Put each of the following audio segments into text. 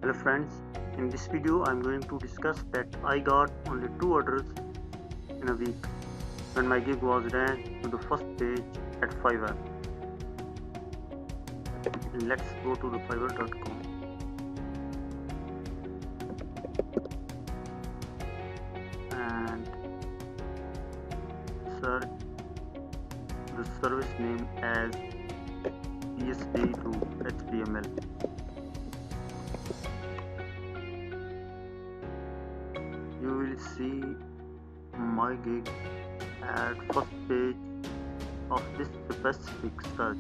Hello friends, in this video I'm going to discuss that I got only 2 orders in a week when my gig was ranked to the first page at Fiverr. Let's go to the fiverr.com and search the service name as PSP to HTML. You will see my gig at first page of this specific search,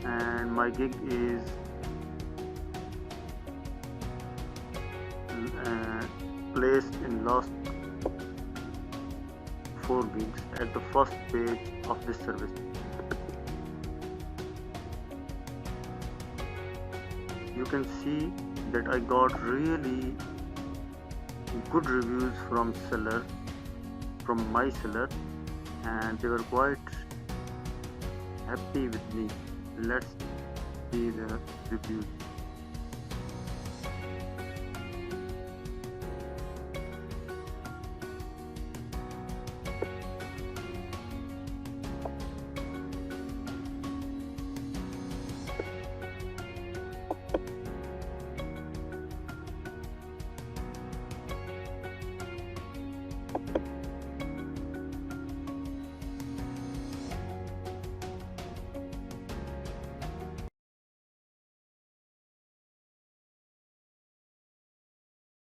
and my gig is placed in last 4 gigs at the first page of this service. You can see that I got really good reviews from my seller, and they were quite happy with me. Let's see the reviews.